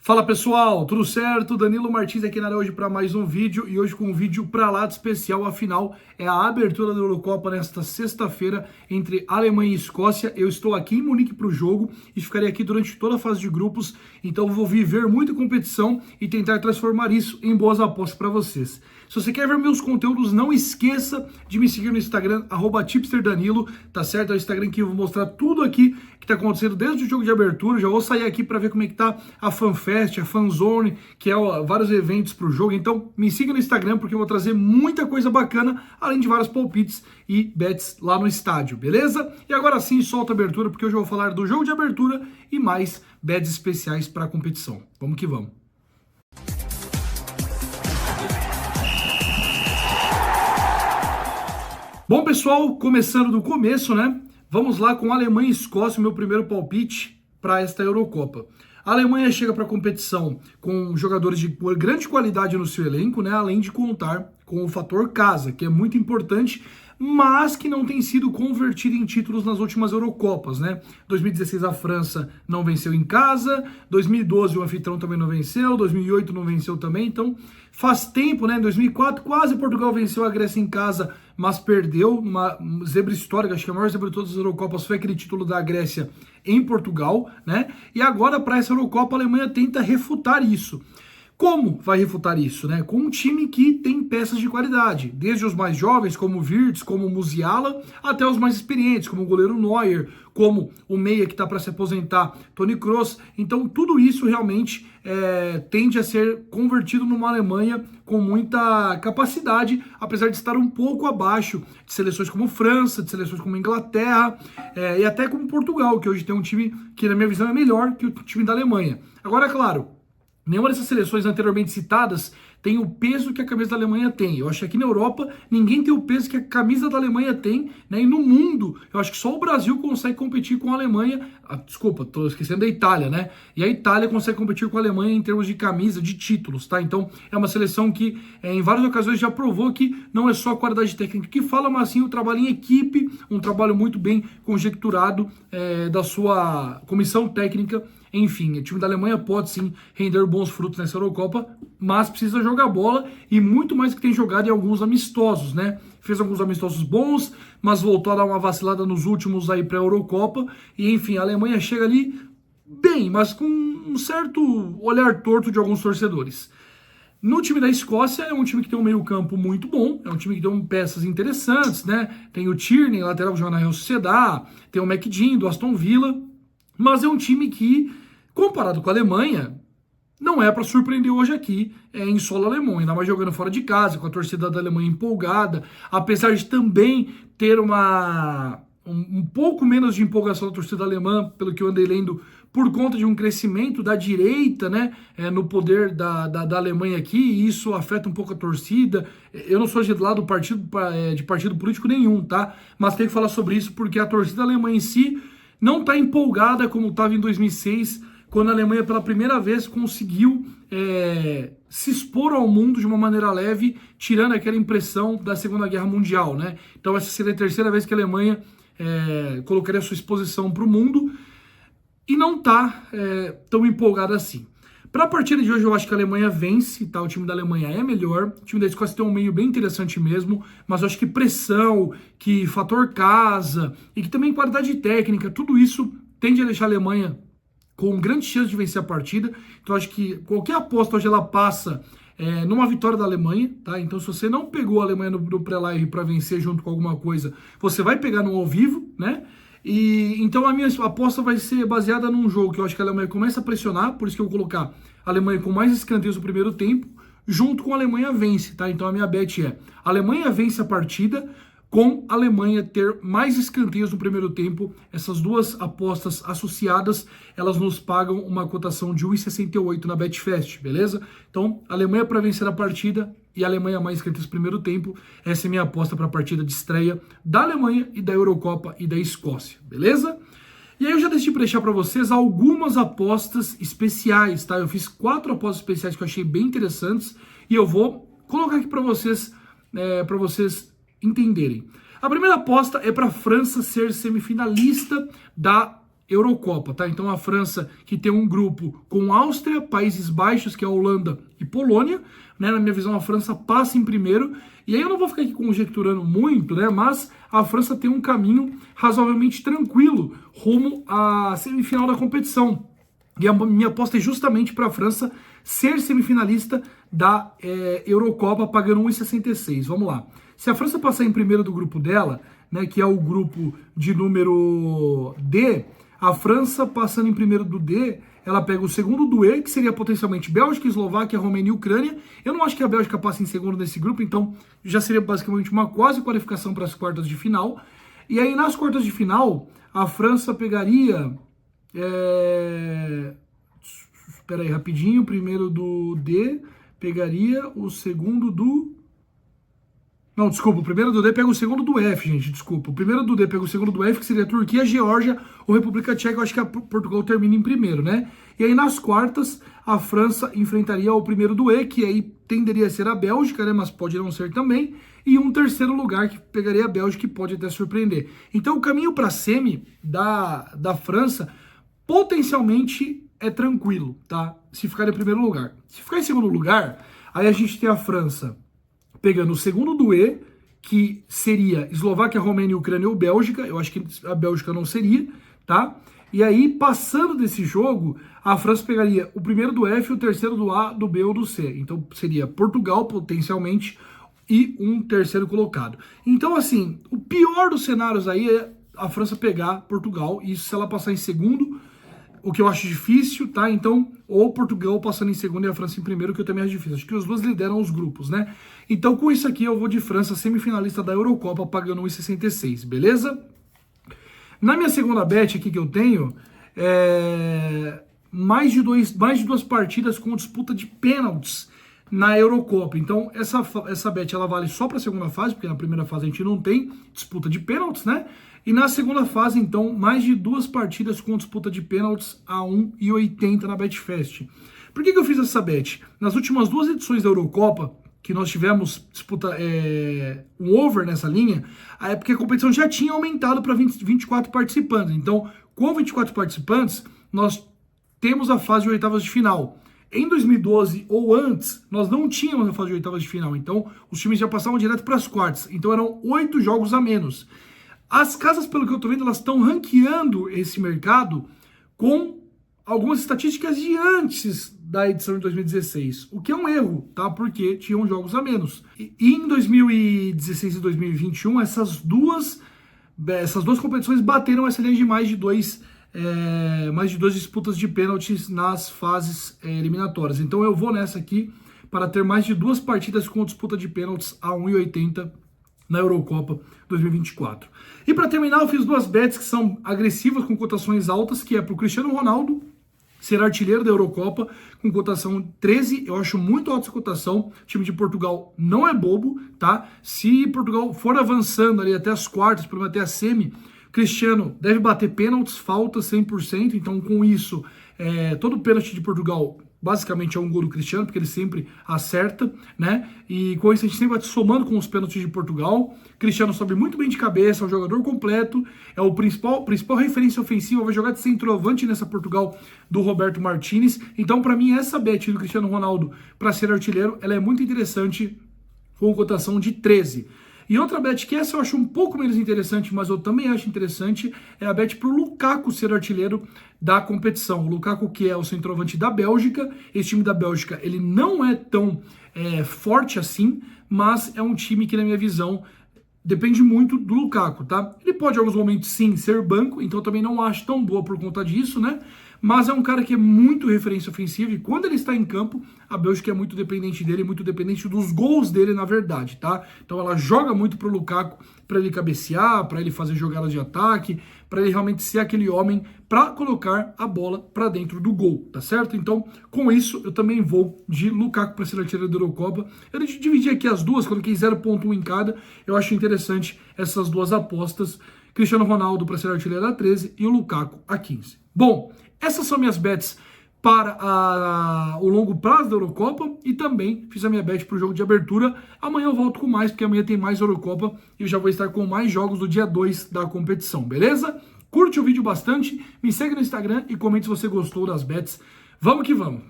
Fala pessoal, tudo certo? Danilo Martins aqui na área hoje para mais um vídeo e hoje com um vídeo para lá de especial, afinal é a abertura da Eurocopa nesta sexta-feira entre Alemanha e Escócia. Eu estou aqui em Munique para o jogo e ficarei aqui durante toda a fase de grupos, então vou viver muita competição e tentar transformar isso em boas apostas para vocês. Se você quer ver meus conteúdos, não esqueça de me seguir no Instagram, @tipsterdanilo, tá certo? É o Instagram que eu vou mostrar tudo aqui que tá acontecendo desde o jogo de abertura. Já vou sair aqui para ver como é que tá a FanFest, a Fanzone, que é vários eventos pro jogo. Então me siga no Instagram porque eu vou trazer muita coisa bacana, além de vários palpites e bets lá no estádio, beleza? E agora sim, solta a abertura porque hoje eu vou falar do jogo de abertura e mais bets especiais para a competição. Vamos que vamos. Bom, pessoal, começando do começo, né? Vamos lá com Alemanha e Escócia, o meu primeiro palpite para esta Eurocopa. A Alemanha chega para a competição com jogadores de grande qualidade no seu elenco, né? Além de contar com o fator casa, que é muito importante, mas que não tem sido convertido em títulos nas últimas Eurocopas, né? 2016 a França não venceu em casa, 2012 o anfitrião também não venceu, 2008 não venceu também, então faz tempo, né? Em 2004 quase Portugal venceu a Grécia em casa, mas perdeu numa zebra histórica, acho que a maior zebra de todas as Eurocopas foi aquele título da Grécia em Portugal, né? E agora para essa Eurocopa a Alemanha tenta refutar isso. Como vai refutar isso, né? Com um time que tem peças de qualidade, desde os mais jovens, como o Wirtz, como o Musiala, até os mais experientes, como o goleiro Neuer, como o meia que está para se aposentar, Toni Kroos. Então tudo isso realmente tende a ser convertido numa Alemanha com muita capacidade, apesar de estar um pouco abaixo de seleções como França, de seleções como Inglaterra e até como Portugal, que hoje tem um time que na minha visão é melhor que o time da Alemanha. Agora, é claro, nenhuma dessas seleções anteriormente citadas tem o peso que a camisa da Alemanha tem. Eu acho que aqui na Europa ninguém tem o peso que a camisa da Alemanha tem, né? E no mundo, eu acho que só o Brasil consegue competir com a Alemanha. Desculpa, tô esquecendo da Itália, né? E a Itália consegue competir com a Alemanha em termos de camisa, de títulos, tá? Então é uma seleção que em várias ocasiões já provou que não é só a qualidade técnica que fala, mas sim o trabalho em equipe, um trabalho muito bem conjecturado da sua comissão técnica. Enfim, o time da Alemanha pode sim render bons frutos nessa Eurocopa, mas precisa jogar bola e muito mais que tem jogado em alguns amistosos, né? Fez alguns amistosos bons, mas voltou a dar uma vacilada nos últimos aí para a Eurocopa. E enfim, a Alemanha chega ali bem, mas com um certo olhar torto de alguns torcedores. No time da Escócia é um time que tem um meio-campo muito bom, é um time que tem peças interessantes, né? Tem o Tierney, lateral que joga na Real Sociedad, tem o McGinn do Aston Villa, mas é um time que, comparado com a Alemanha, não é para surpreender hoje aqui em solo alemão, ainda mais jogando fora de casa, com a torcida da Alemanha empolgada, apesar de também ter um pouco menos de empolgação da torcida alemã, pelo que eu andei lendo, por conta de um crescimento da direita, né, no poder da Alemanha aqui, e isso afeta um pouco a torcida. Eu não sou de lado de partido político nenhum, tá? Mas tenho que falar sobre isso porque a torcida alemã em si não está empolgada como estava em 2006, quando a Alemanha pela primeira vez conseguiu se expor ao mundo de uma maneira leve, tirando aquela impressão da Segunda Guerra Mundial, né? Então essa seria a terceira vez que a Alemanha colocaria a sua exposição para o mundo e não está tão empolgada assim. Para a partida de hoje eu acho que a Alemanha vence, tá? O time da Alemanha é melhor, o time da Escócia tem um meio bem interessante mesmo, mas eu acho que pressão, que fator casa e que também qualidade técnica, tudo isso tende a deixar a Alemanha com grande chance de vencer a partida. Então eu acho que qualquer aposta hoje ela passa numa vitória da Alemanha, tá? Então se você não pegou a Alemanha no pré-live para vencer junto com alguma coisa, você vai pegar no ao vivo, né? E então a minha aposta vai ser baseada num jogo que eu acho que a Alemanha começa a pressionar, por isso que eu vou colocar a Alemanha com mais escanteios no primeiro tempo, junto com a Alemanha vence, tá? Então a minha bet é a Alemanha vence a partida com a Alemanha ter mais escanteios no primeiro tempo. Essas duas apostas associadas, elas nos pagam uma cotação de 1,68 na Betfast, beleza? Então, Alemanha para vencer a partida e a Alemanha mais escanteios no primeiro tempo. Essa é a minha aposta para a partida de estreia da Alemanha e da Eurocopa e da Escócia, beleza? E aí eu já decidi para deixar para vocês algumas apostas especiais, tá? Eu fiz 4 apostas especiais que eu achei bem interessantes e eu vou colocar aqui para vocês entenderem. A primeira aposta é para a França ser semifinalista da Eurocopa, tá? Então a França, que tem um grupo com Áustria, Países Baixos, que é a Holanda e Polônia, né? Na minha visão, a França passa em primeiro. E aí eu não vou ficar aqui conjecturando muito, né? Mas a França tem um caminho razoavelmente tranquilo rumo à semifinal da competição. E a minha aposta é justamente para a França ser semifinalista da Eurocopa, pagando 1,66. Vamos lá. Se a França passar em primeiro do grupo dela, né, que é o grupo de número D, a França passando em primeiro do D, ela pega o segundo do E, que seria potencialmente Bélgica, Eslováquia, Romênia e Ucrânia. Eu não acho que a Bélgica passe em segundo nesse grupo, então já seria basicamente uma quase qualificação para as quartas de final. E aí nas quartas de final, a França pegaria... Espera aí, rapidinho. Primeiro do D pegaria o segundo do... Não, desculpa. O primeiro do D pega o segundo do F, gente. Desculpa. O primeiro do D pega o segundo do F, que seria a Turquia, Geórgia ou República Tcheca. Eu acho que a Portugal termina em primeiro, né? E aí nas quartas, a França enfrentaria o primeiro do E, que aí tenderia a ser a Bélgica, né? Mas pode não ser também. E um terceiro lugar que pegaria a Bélgica, que pode até surpreender. Então o caminho para a semi da França potencialmente é tranquilo, tá? Se ficar em primeiro lugar. Se ficar em segundo lugar, aí a gente tem a França pegando o segundo do E, que seria Eslováquia, Romênia, Ucrânia ou Bélgica. Eu acho que a Bélgica não seria, tá? E aí, passando desse jogo, a França pegaria o primeiro do F, o terceiro do A, do B ou do C. Então seria Portugal, potencialmente, e um terceiro colocado. Então, assim, o pior dos cenários aí é a França pegar Portugal, e isso se ela passar em segundo, o que eu acho difícil, tá? Então, ou Portugal passando em segundo e a França em primeiro, que eu também acho difícil. Acho que os dois lideram os grupos, né? Então, com isso aqui, eu vou de França, semifinalista da Eurocopa, pagando 1,66, beleza? Na minha segunda bet aqui que eu tenho, mais de duas partidas com disputa de pênaltis na Eurocopa. Então, essa bet ela vale só para a segunda fase, porque na primeira fase a gente não tem disputa de pênaltis, né? E na segunda fase, então, mais de duas partidas com disputa de pênaltis a 1,80 na Betfast. Por que eu fiz essa bet? Nas últimas duas edições da Eurocopa, que nós tivemos disputa, um over nessa linha, é porque a competição já tinha aumentado para 24 participantes. Então, com 24 participantes, nós temos a fase de oitavas de final. Em 2012 ou antes, nós não tínhamos a fase de oitavas de final. Então, os times já passavam direto para as quartas. Então, eram 8 jogos a menos. As casas, pelo que eu estou vendo, elas estão ranqueando esse mercado com algumas estatísticas de antes da edição de 2016, o que é um erro, tá? Porque tinham jogos a menos. E em 2016 e 2021, essas duas competições bateram essa linha de mais de duas disputas de pênaltis nas fases eliminatórias. Então eu vou nessa aqui para ter mais de duas partidas com disputa de pênaltis a 1,80 na Eurocopa 2024. E para terminar, eu fiz duas bets que são agressivas com cotações altas, que é para o Cristiano Ronaldo ser artilheiro da Eurocopa com cotação 13. Eu acho muito alta essa cotação. O time de Portugal não é bobo, tá? Se Portugal for avançando ali até as quartas, para até a semi, Cristiano deve bater pênaltis, falta 100%. Então, com isso, todo pênalti de Portugal basicamente é um gol do Cristiano, porque ele sempre acerta, né? E com isso a gente sempre vai somando com os pênaltis de Portugal. Cristiano sobe muito bem de cabeça, é um jogador completo, é o principal referência ofensiva, vai jogar de centroavante nessa Portugal do Roberto Martínez. Então, para mim, essa bet do Cristiano Ronaldo para ser artilheiro, ela é muito interessante, com cotação de 13. E outra bet que essa eu acho um pouco menos interessante, mas eu também acho interessante, é a bet para o Lukaku ser artilheiro da competição. O Lukaku, que é o centroavante da Bélgica, esse time da Bélgica ele não é tão forte assim, mas é um time que, na minha visão, depende muito do Lukaku, tá? Ele pode, em alguns momentos, sim, ser banco, então eu também não acho tão boa por conta disso, né? Mas é um cara que é muito referência ofensiva e quando ele está em campo, a Bélgica é muito dependente dele, muito dependente dos gols dele, na verdade, tá? Então ela joga muito pro Lukaku para ele cabecear, para ele fazer jogadas de ataque, para ele realmente ser aquele homem para colocar a bola para dentro do gol, tá certo? Então, com isso, eu também vou de Lukaku para ser artilheiro da Eurocopa. Eu dividi aqui as duas, coloquei 0,1 em cada. Eu acho interessante essas duas apostas. Cristiano Ronaldo para ser artilheiro a 13 e o Lukaku a 15. Bom, essas são minhas bets para o longo prazo da Eurocopa e também fiz a minha bet para o jogo de abertura. Amanhã eu volto com mais, porque amanhã tem mais Eurocopa e eu já vou estar com mais jogos do dia 2 da competição, beleza? Curte o vídeo bastante, me segue no Instagram e comente se você gostou das bets. Vamos que vamos!